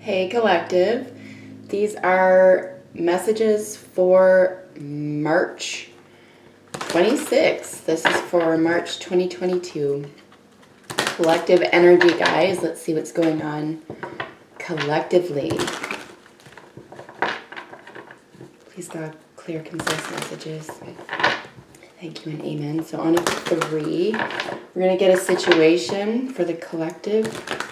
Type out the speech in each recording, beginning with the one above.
Hey Collective, these are messages for March 26th. This is for March 2022. Collective energy, guys. Let's see what's going on collectively. Please God, clear, concise messages. Thank you and amen. So on a 3, we're going to get a situation for the collective.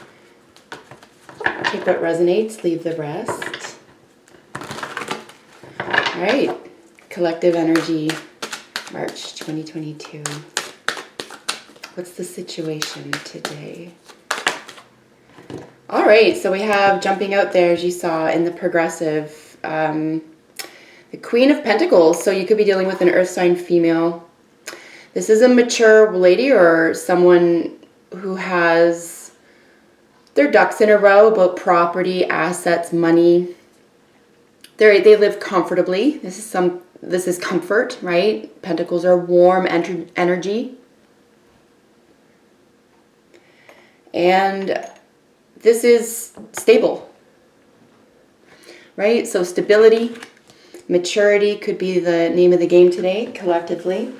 Take what resonates, leave the rest. All right, collective energy, March 2022. What's the situation today? All right, so we have jumping out there, as you saw in the progressive, the Queen of Pentacles. So you could be dealing with an earth sign female. This is a mature lady or someone who has their ducks in a row about property, assets, money. They live comfortably. This is comfort, right? Pentacles are warm energy. And this is stable, right? So stability, maturity could be the name of the game today, collectively.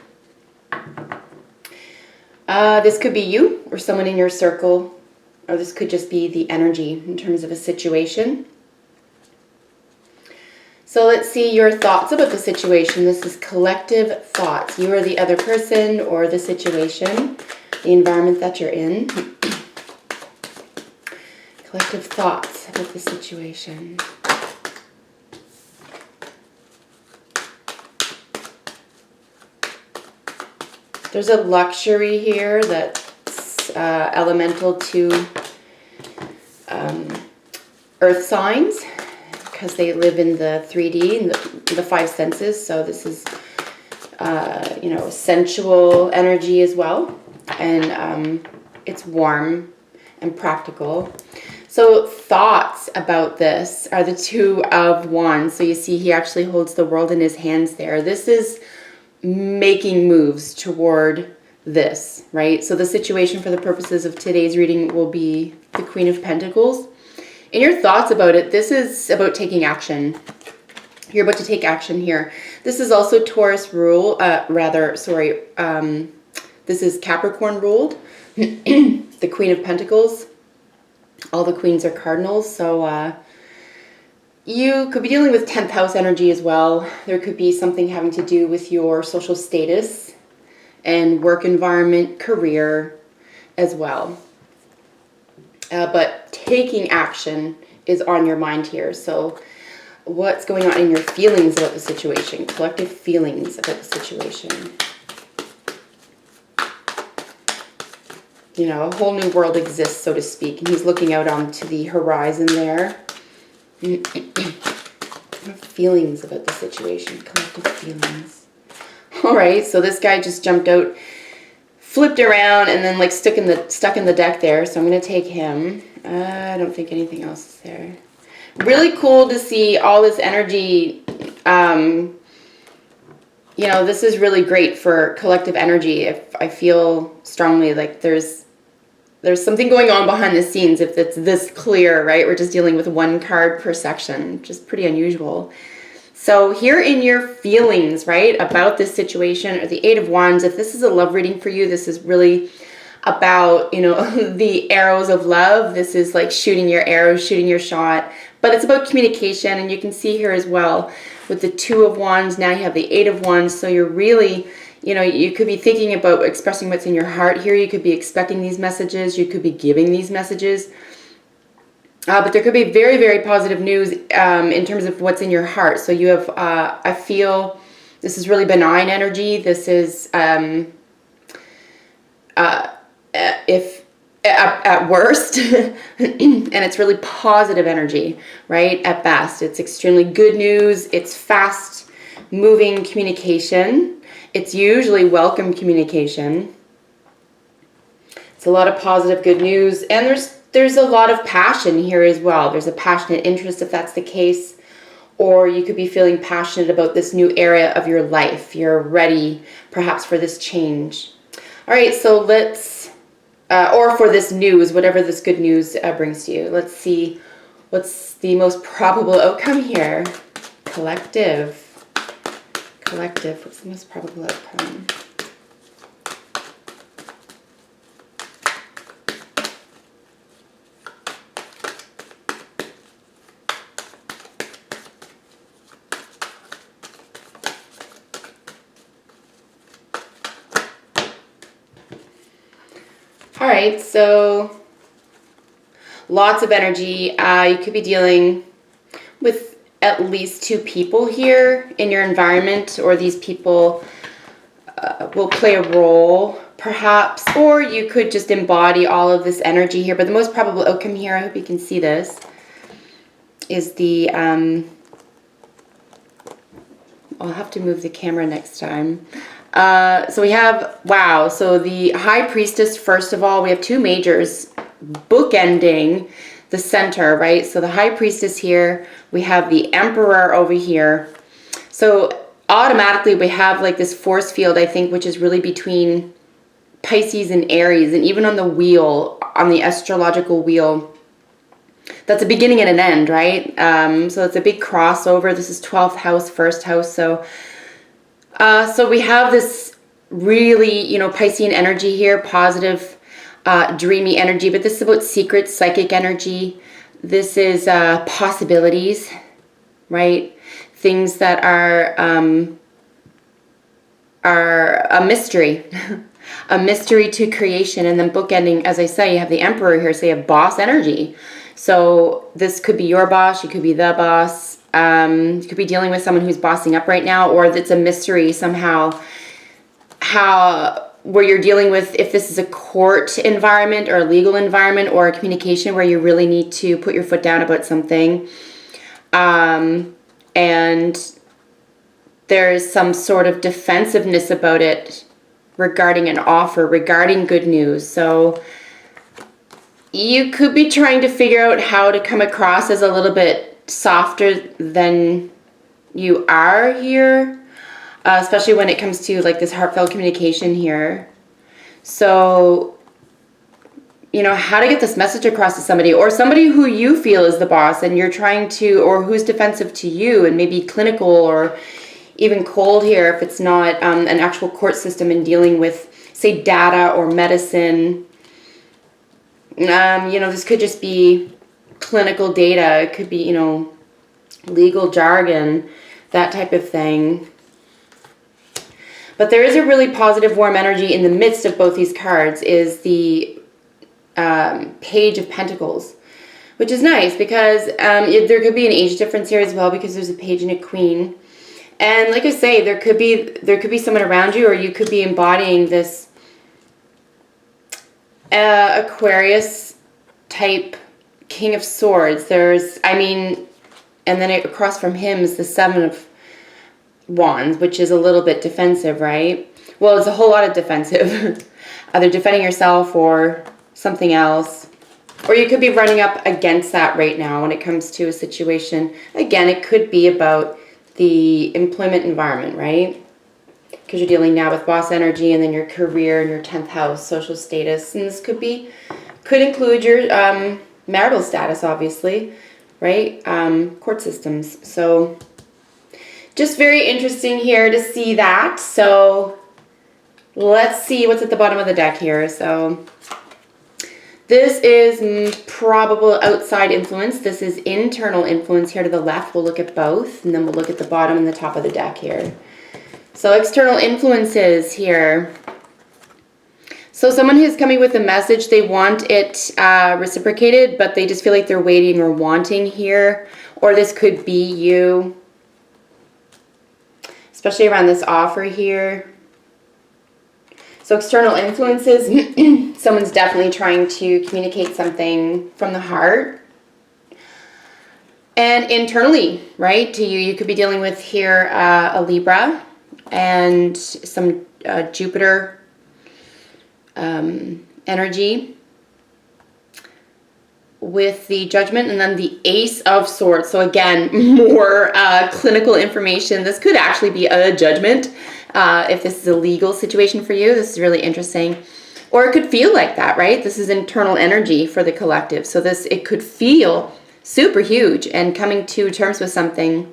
This could be you or someone in your circle. Or this could just be the energy in terms of a situation. So let's see your thoughts about the situation. This is collective thoughts. You are the other person or the situation, the environment that you're in. Collective thoughts about the situation. There's a luxury here that's elemental to earth signs because they live in the 3D and the 5 senses. So this is, sensual energy as well. And it's warm and practical. So thoughts about this are the 2 of Wands. So you see he actually holds the world in his hands there. This is making moves toward this, right? So the situation for the purposes of today's reading will be the Queen of Pentacles. In your thoughts about it, this is about taking action. You're about to take action here. This is also Taurus rule, this is Capricorn ruled. The Queen of Pentacles. All the queens are cardinals, so you could be dealing with 10th house energy as well. There could be something having to do with your social status and work environment, career as well. But taking action is on your mind here. So what's going on in your feelings about the situation? Collective feelings about the situation. You know, a whole new world exists, so to speak. And he's looking out onto the horizon there. Feelings about the situation. Collective feelings. All right, so this guy just jumped out, flipped around, and then like stuck in the deck there. So I'm going to take him. I don't think anything else is there. Really cool to see all this energy. This is really great for collective energy. If I feel strongly like there's something going on behind the scenes, if it's this clear, right? We're just dealing with 1 card per section, which is pretty unusual. So here in your feelings, right, about this situation, or the 8 of Wands, if this is a love reading for you, this is really about, the arrows of love. This is like shooting your arrows, shooting your shot, but it's about communication. And you can see here as well with the 2 of Wands, now you have the 8 of Wands. So you're really, you could be thinking about expressing what's in your heart here. You could be expecting these messages. You could be giving these messages. But there could be very, very positive news in terms of what's in your heart. So you have, I feel this is really benign energy. This is, if at worst, and it's really positive energy, right? At best, it's extremely good news. It's fast moving communication. It's usually welcome communication. It's a lot of positive good news. And there's a lot of passion here as well. There's a passionate interest if that's the case. Or you could be feeling passionate about this new area of your life. You're ready perhaps for this change. All right, so let's, or for this news, whatever this good news brings to you. Let's see What's the most probable outcome here? Collective. Collective, what's the most probable outcome? All right, so lots of energy. You could be dealing with at least 2 people here in your environment, or these people will play a role perhaps, or you could just embody all of this energy here. But the most probable outcome here, I hope you can see this, is the, I'll have to move the camera next time. So we have, wow, so the High Priestess, first of all, we have 2 majors bookending the center, right? So the High Priestess here, we have the Emperor over here. So automatically we have like this force field, I think, which is really between Pisces and Aries. And even on the wheel, on the astrological wheel, that's a beginning and an end, right? So it's a big crossover. This is 12th house, 1st house. So we have this really, you know, Piscean energy here, positive, dreamy energy, but this is about secret psychic energy. This is possibilities, right? Things that are a mystery, a mystery to creation. And then bookending, as I say, you have the Emperor here, so you have boss energy. So this could be your boss, you could be the boss. You could be dealing with someone who's bossing up right now, or it's a mystery somehow where you're dealing with, if this is a court environment or a legal environment or a communication where you really need to put your foot down about something. And there's some sort of defensiveness about it regarding an offer, regarding good news. So you could be trying to figure out how to come across as a little bit softer than you are here. Especially when it comes to like this heartfelt communication here. So, you know, how to get this message across to somebody, or somebody who you feel is the boss and you're trying to, or who's defensive to you, and maybe clinical or even cold here if it's not an actual court system and dealing with, say, data or medicine. You know, this could just be clinical data. It could be, you know, legal jargon, that type of thing. But there is a really positive, warm energy in the midst of both these cards, is the Page of Pentacles, which is nice because there could be an age difference here as well, because there's a page and a queen. And like I say, there could be someone around you, or you could be embodying this Aquarius type King of Swords. And then across from him is the Seven of Wands, which is a little bit defensive, right? Well, it's a whole lot of defensive. Either defending yourself or something else. Or you could be running up against that right now when it comes to a situation. Again, it could be about the employment environment, right? Because you're dealing now with boss energy, and then your career and your 10th house, social status. And this could include your marital status, obviously, right? Court systems. So just very interesting here to see that. So let's see what's at the bottom of the deck here. So this is probable outside influence. This is internal influence here to the left. We'll look at both, and then we'll look at the bottom and the top of the deck here. So external influences here. So someone who's coming with a message, they want it reciprocated, but they just feel like they're waiting or wanting here. Or this could be you, especially around this offer here. So external influences, someone's definitely trying to communicate something from the heart. And internally, right, to you, you could be dealing with here a Libra and some Jupiter energy with the Judgment, and then the Ace of Swords. So again, more clinical information. This could actually be a judgment if this is a legal situation for you. This is really interesting. Or it could feel like that, right? This is internal energy for the collective. So it could feel super huge and coming to terms with something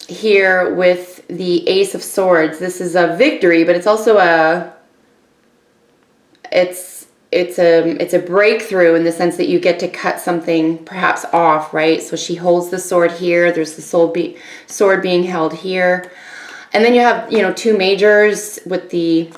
here with the Ace of Swords. This is a victory, but it's also it's a breakthrough in the sense that you get to cut something perhaps off, right? So she holds the sword here. There's the sword being held here. And then you have, you know, two majors with the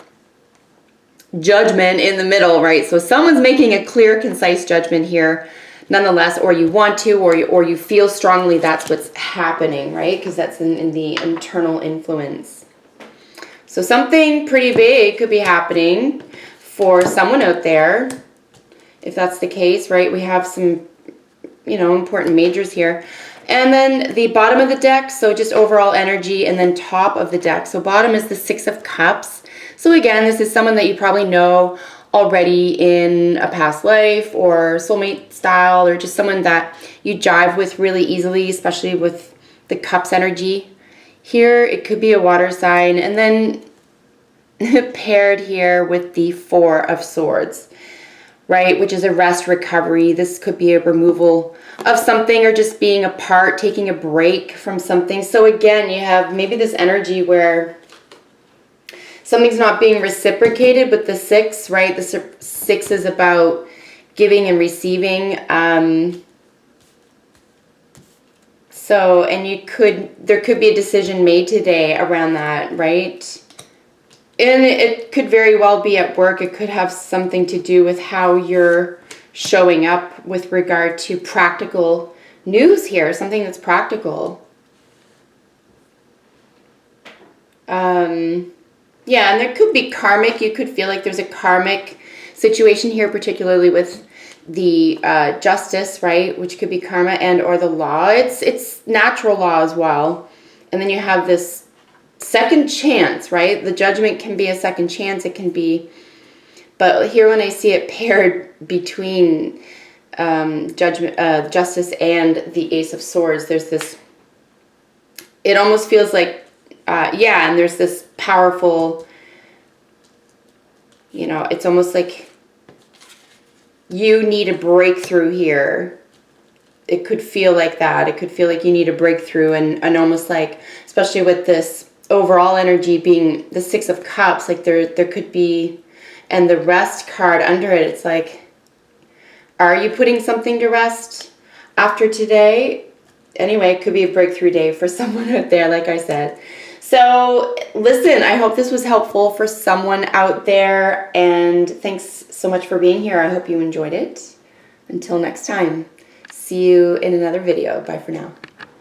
Judgment in the middle, right? So someone's making a clear, concise judgment here, nonetheless, or you want to, or you feel strongly that's what's happening, right? Because that's in the internal influence. So something pretty big could be happening for someone out there, if that's the case, right? We have some, you know, important majors here. And then the bottom of the deck, so just overall energy, and then top of the deck. So bottom is the Six of Cups. So again, this is someone that you probably know already in a past life or soulmate style, or just someone that you jive with really easily, especially with the Cups energy. Here, it could be a water sign, and then paired here with the Four of Swords, right, which is a rest, recovery. This could be a removal of something or just being apart, taking a break from something. So again, you have maybe this energy where something's not being reciprocated with the Six, right? The Six is about giving and receiving. So, and there could be a decision made today around that, right? And it could very well be at work. It could have something to do with how you're showing up with regard to practical news here, something that's practical. Yeah, and there could be karmic. You could feel like there's a karmic situation here, particularly with the justice, right? Which could be karma and or the law. It's natural law as well. And then you have this second chance, right? The Judgment can be a second chance. It can be, but here when I see it paired between justice and the Ace of Swords, there's this, it almost feels like, yeah, and there's this powerful, you know, it's almost like you need a breakthrough here. It could feel like that. It could feel like you need a breakthrough, and almost like, especially with this overall energy being the Six of Cups, like there could be, and the rest card under it, it's like, are you putting something to rest after today? Anyway, it could be a breakthrough day for someone out there, like I said. So listen, I hope this was helpful for someone out there, and thanks so much for being here. I hope you enjoyed it. Until next time, see you in another video. Bye for now.